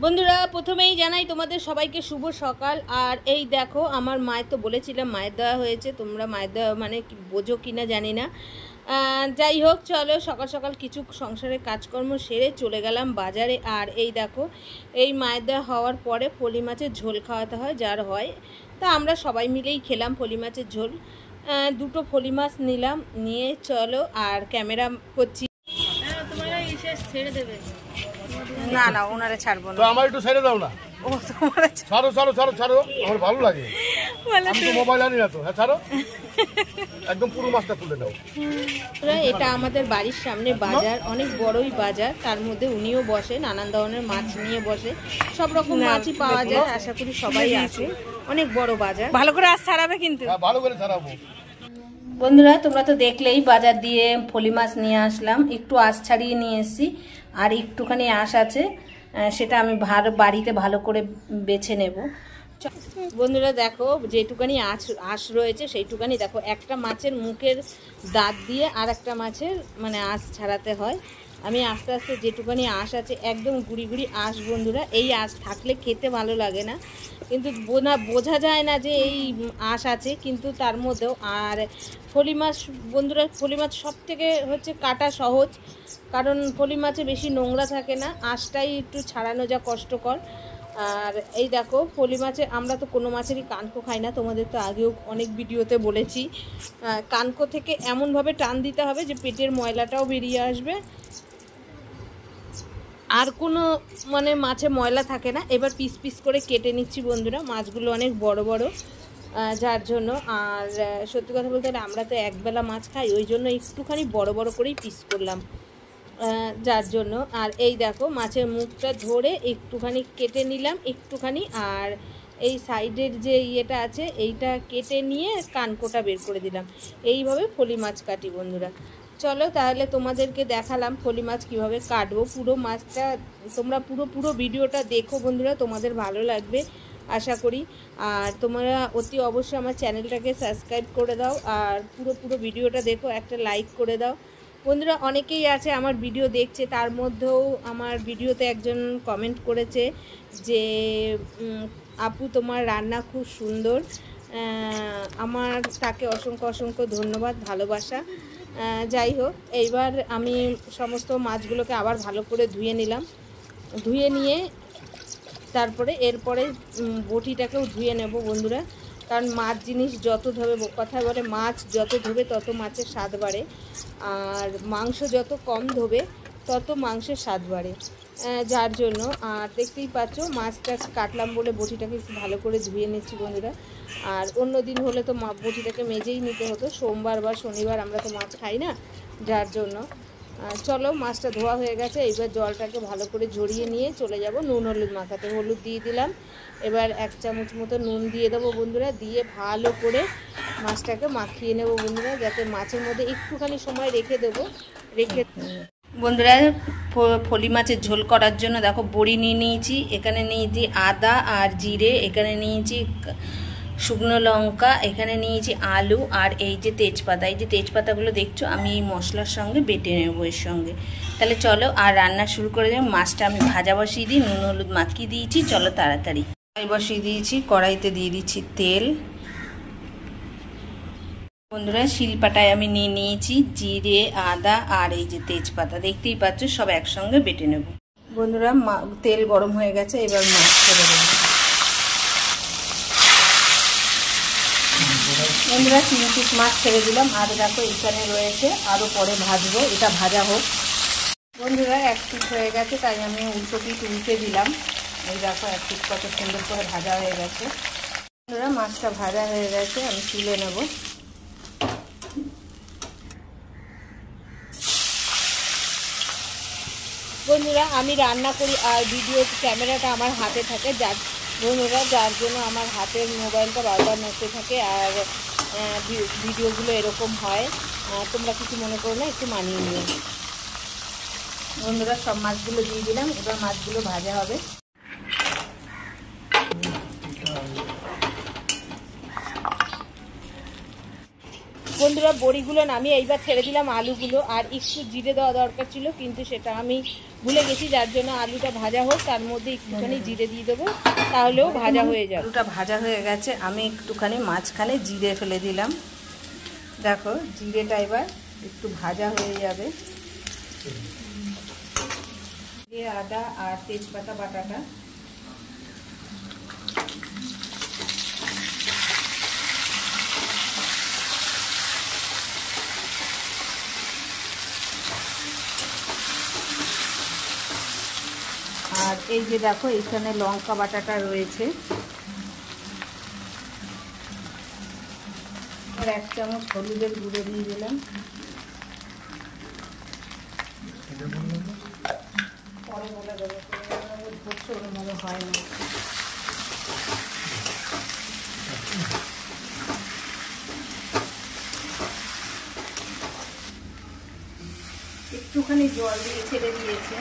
বন্ধুরা প্রথমেই জানাই তোমাদের সবাইকে শুভ সকাল। আর এই দেখো আমার মায়ের তো বলেছিলাম মায়ের দেওয়া হয়েছে, তোমরা মায়ের দেওয়া মানে বোঝো কিনা জানি না। যাই হোক চলো সকাল সকাল কিছু সংসারের কাজকর্ম সেরে চলে গেলাম বাজারে। আর এই দেখো এই মায়ের দেওয়া হওয়ার পরে ফলি মাছের ঝোল খাওয়াতে হয়, যার হয় তা আমরা সবাই মিলেই খেলাম ফলি মাছের ঝোল। দুটো ফলি মাছ নিলাম, নিয়ে চলো আর ক্যামেরা করছি। তোমরা ছেড়ে দেবে না না ওনারা ছাড়বো না, আমার একটু ছেড়ে দাও না। ও তোমরা ছাড়ো ছাড়ো ছাড়ো ছাড়ো, আমার ভালো লাগে। আমি তো মোবাইল আনি না তো। হ্যাঁ ছাড়ো, একদম পুরো মাছটা তুলে দাও। এটা আমাদের বাড়ির সামনে বাজার, অনেক বড়ই বাজার, তার মধ্যে উনিও বসে, নানান ধরনের মাছ নিয়ে বসে, সব রকম মাছই পাওয়া যায়। আশা করি সবাই আসে, অনেক বড় বাজার। ভালো করে আজ ছাড়াবে কিন্তু, ভালো করে ছাড়াবো। বন্ধুরা তোমরা তো দেখলেই বাজার দিয়ে ফলি মাছ নিয়ে আসলাম, একটু আঁশ ছাড়িয়ে নিয়ে এসেছি, আর একটুখানি আঁশ আছে, সেটা আমি বাড়িতে ভালো করে বেছে নেব। বন্ধুরা দেখো যেটুকানি আঁশ রয়েছে সেইটুকানি দেখো, একটা মাছের মুখের দাঁত দিয়ে আর একটা মাছের মানে আঁশ ছাড়াতে হয়। আমি আস্তে আস্তে যেটুকানি আঁশ আছে একদম গুড়ি গুড়ি আঁশ। বন্ধুরা এই আঁশ থাকলে খেতে ভালো লাগে না, কিন্তু বোঝা যায় না যে এই আঁশ আছে, কিন্তু তার মধ্যেও। আর ফলি মাছ বন্ধুরা, ফলি মাছ সব থেকে হচ্ছে কাটা সহজ, কারণ ফলি মাছে বেশি নোংরা থাকে না, আঁশটাই একটু ছাড়ানো যা কষ্টকর। আর এই দেখো ফলি মাছে আমরা তো কোনো মাছেরই কানকো খাই না, তোমাদের তো আগেও অনেক ভিডিওতে বলেছি। কানকো থেকে এমনভাবে টান দিতে হবে যে পেটের ময়লাটাও বেরিয়ে আসবে, আর কোনো মানে মাছে ময়লা থাকে না। এবার পিস পিস করে কেটে নিচ্ছি বন্ধুরা, মাছগুলো অনেক বড় বড়, যার জন্য। আর সত্যি কথা বলতে গেলে আমরা তো একবেলা মাছ খাই, ওই জন্য একটুখানি বড় বড় করেই পিস করলাম, যার জন্য। আর এই দেখো মাছের মুখটা ধরে একটুখানি কেটে নিলাম একটুখানি, আর এই সাইডের যে ইয়েটা আছে এইটা কেটে নিয়ে কানকোটা বের করে দিলাম। এইভাবে ফলি মাছ কাটি বন্ধুরা। চলো তাহলে তোমাদেরকে দেখালাম ফলি মাছ কীভাবে কাটবো। পুরো মাছটা তোমরা পুরো ভিডিওটা দেখো বন্ধুরা, তোমাদের ভালো লাগবে আশা করি। আর তোমরা অতি অবশ্যই আমার চ্যানেলটাকে সাবস্ক্রাইব করে দাও, আর পুরো ভিডিওটা দেখো, একটা লাইক করে দাও বন্ধুরা। অনেকেই আছে আমার ভিডিও দেখছে, তার মধ্যেও আমার ভিডিওতে একজন কমেন্ট করেছে যে আপু তোমার রান্না খুব সুন্দর। আমার তাকে অসংখ্য ধন্যবাদ, ভালোবাসা। যাই হোক এইবার আমি সমস্ত মাছগুলোকে আবার ভালো করে ধুয়ে নিলাম, ধুয়ে নিয়ে তারপরে এরপরে বটিটাকেও ধুয়ে নেব বন্ধুরা, কারণ মাছ জিনিস যত ধোবে, কথায় বলে মাছ যত ধোবে তত মাছের স্বাদ বাড়ে, আর মাংস যত কম ধোবে তত মাংসের স্বাদ বাড়ে, যার জন্য। আর দেখতেই পাচ্ছ মাছটা কাটলাম বলে বটিটাকে একটু ভালো করে ধুয়ে নিচ্ছি বন্ধুরা। আর অন্য দিন হলে তো বটিটাকে মেজেই নিতে হতো, সোমবার বা শনিবার আমরা তো মাছ খাই না, যার জন্য। চলো মাছটা ধোয়া হয়ে গেছে, এবার জলটাকে ভালো করে ঝরিয়ে নিয়ে চলে যাব নুন হলুদ মাখাতে। হলুদ দিয়ে দিলাম, এবার 1 চামচ মতো নুন দিয়ে দেবো বন্ধুরা, দিয়ে ভালো করে মাছটাকে মাখিয়ে নেব বন্ধুরা, যাতে মাছের মধ্যে একটুখানি সময় রেখে দেবো। বন্ধুরা ফলি মাছের ঝোল করার জন্য দেখো বড়ি নিয়ে নিয়েছি, এখানে নিয়েছি আদা আর জিরে, এখানে নিয়েছি শুকনো লঙ্কা, এখানে নিয়েছি আলু, আর এই যে তেজপাতা। এই যে তেজপাতাগুলো দেখছো আমি এই মশলার সঙ্গে বেটে নেব এর সঙ্গে। তাহলে চলো আর রান্না শুরু করে দেব। মাছটা আমি ভাজা বসিয়ে দিই, নুন হলুদ মাখিয়ে দিয়েছি, চলো তাড়াতাড়ি। কড়াই বসিয়ে দিয়েছি, কড়াইতে দিয়ে দিচ্ছি তেল। বন্ধুরা শিলপাটায় আমি নিয়ে নিয়েছি জিরে, আদা আর এই যে তেজপাতা, দেখতেই পাচ্ছ সব একসঙ্গে বেটে নেব বন্ধুরা। তেল গরম হয়ে গেছে, এবার মাছ ছেড়ে দেবো বন্ধুরা। 3 পিস মাছ ছেড়ে দিলাম, আর দেখো এখানে রয়েছে, আরও পরে ভাজবো, এটা ভাজা হোক বন্ধুরা। 1 পিস হয়ে গেছে তাই আমি উল্টো পিস উল্টে দিলাম। এই দেখো 1 পিস কত সুন্দর করে ভাজা হয়ে গেছে বন্ধুরা। মাছটা ভাজা হয়ে গেছে, আমি তুলে নেব। বন্ধুরা আমি রান্না করি আর ভিডিও ক্যামেরাটা আমার হাতে থাকে, যার বন্ধুরা যার জন্য আমার হাতের মোবাইলটা বারবার নড়তে থাকে, আর ভিডিওগুলো এরকম হয়। তোমরা কিছু মনে করো না, একটু মানিয়ে নিও বন্ধুরা। সব মাছগুলো দিয়ে দিলাম, এবার মাছগুলো ভাজা হবে। বন্ধুরা বড়িগুলো নামিয়ে এইবার ছেড়ে দিলাম আলুগুলো, আর একটু জিরে দেওয়া দরকার ছিল কিন্তু সেটা আমি ভুলে গেছি, যার জন্য আলুটা ভাজা হোক তার মধ্যে একটুখানি জিরে দিয়ে দেবো, তাহলেও ভাজা হয়ে যাবে। আলুটা ভাজা হয়ে গেছে, আমি একটুখানি মাঝখানে জিরে ফেলে দিলাম। দেখো জিরেটা এবার একটু ভাজা হয়ে যাবে। দিয়ে আদা আর তেজপাতা বাটাটা, আর এই যে দেখো এখানে লঙ্কা বাটাটা রয়েছে, আর 1 চামচ হলুদের গুঁড়ো দিয়ে দিলাম। পরে বলে দেবো, ওরমভাবে হয় না। একটুখানি জল দিয়ে ছেড়ে দিয়েছে।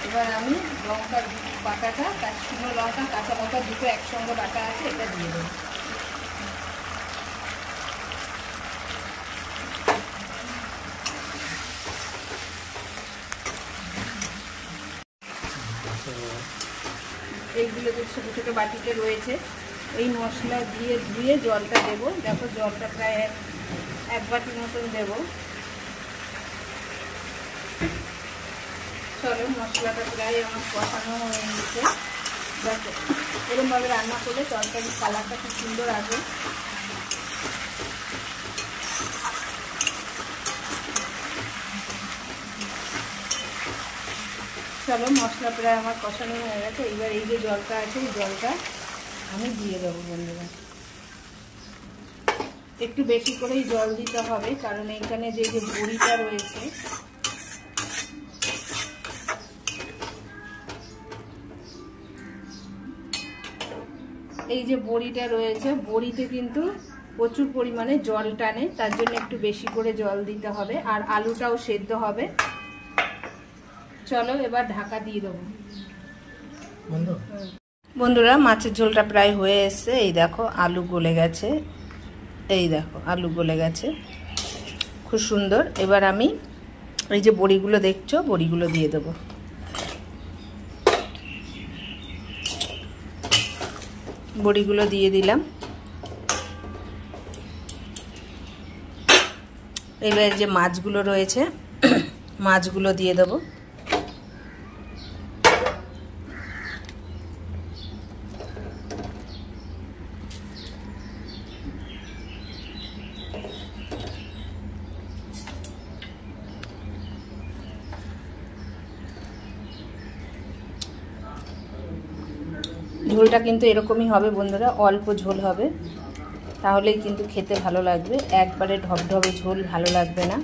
এবার আমি লঙ্কার বাটাটা, শুকনো লঙ্কা কাঁচা লঙ্কা দুটো একসঙ্গে বাটা আছে, এটা দিয়ে দেবো। এইগুলো যে ছোটো ছোটো বাটিতে রয়েছে, এই মশলা দিয়ে ধুয়ে জলটা দেবো। দেখো জলটা প্রায় 1 বাটির মতন দেবো। চলো মশলাটা প্রায় আমার কষানো হয়ে গেছে। দেখো এরকমভাবে রান্না করলে তরকারির কালারটা খুব সুন্দর আসবে। চলো মশলা প্রায় আমার কষানো হয়ে গেছে। এবার এই যে জলটা আছে, এই জলটা আমি দিয়ে দেবো বন্ধুরা। একটু বেশি করেই জল দিতে হবে, কারণ এইখানে যে বড়িটা রয়েছে, এই যে বড়িটা রয়েছে, বড়িতে কিন্তু প্রচুর পরিমাণে জল টানে, তার জন্য একটু বেশি করে জল দিতে হবে, আর আলুটাও সেদ্ধ হবে। চলো এবার ঢাকা দিয়ে দেবো। বন্ধুরা মাছের ঝোলটা প্রায় হয়ে এসছে। এই দেখো আলু গলে গেছে, এই দেখো আলু গলে গেছে, খুব সুন্দর। এবার আমি এই যে বড়িগুলো দেখছো, বড়িগুলো দিয়ে দেবো। বড়িগুলো দিয়ে দিলাম। এবার যে মাছগুলো রয়েছে, মাছগুলো দিয়ে দেবো। ঝোলটা কিন্তু এরকমই হবে বন্ধুরা, অল্প ঝোল হবে, তাহলেই কিন্তু খেতে ভালো লাগবে। একবারে ঢবঢবে ঝোল ভালো লাগবে না।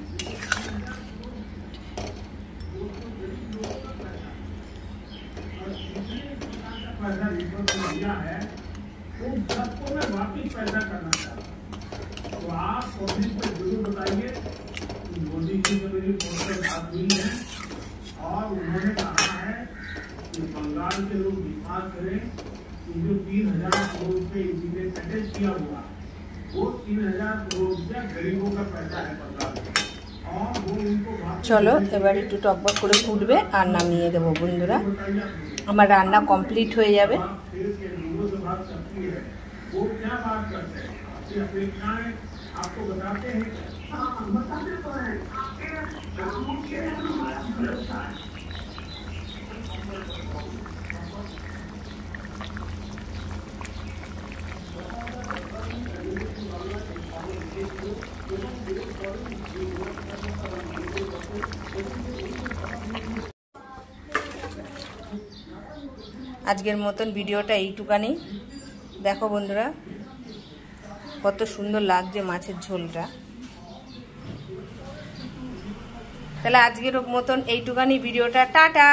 बंगाल के लोग विकास करें, जो 3,000 करोड़ रुपए इसीलिए पैकेज किया हुआ, वो 3,000 करोड़ रुपया गरीबों का पैसा है बंगाल में। और वो उनको চলো এবার একটু টকবক করে ফুটবে আর নামিয়ে দেবো বন্ধুরা। আমার রান্না কমপ্লিট হয়ে যাবে। वो क्या बात करते हैं, अपनी अपेक्षाएं आपको बताते हैं, बताते तो हैं आपके আজকের মতন ভিডিওটা এইটুকানি। দেখো বন্ধুরা কত সুন্দর লাগছে মাছের ঝোলটা। তাহলে আজকের মতন এইটুকানি ভিডিওটা, টাটা।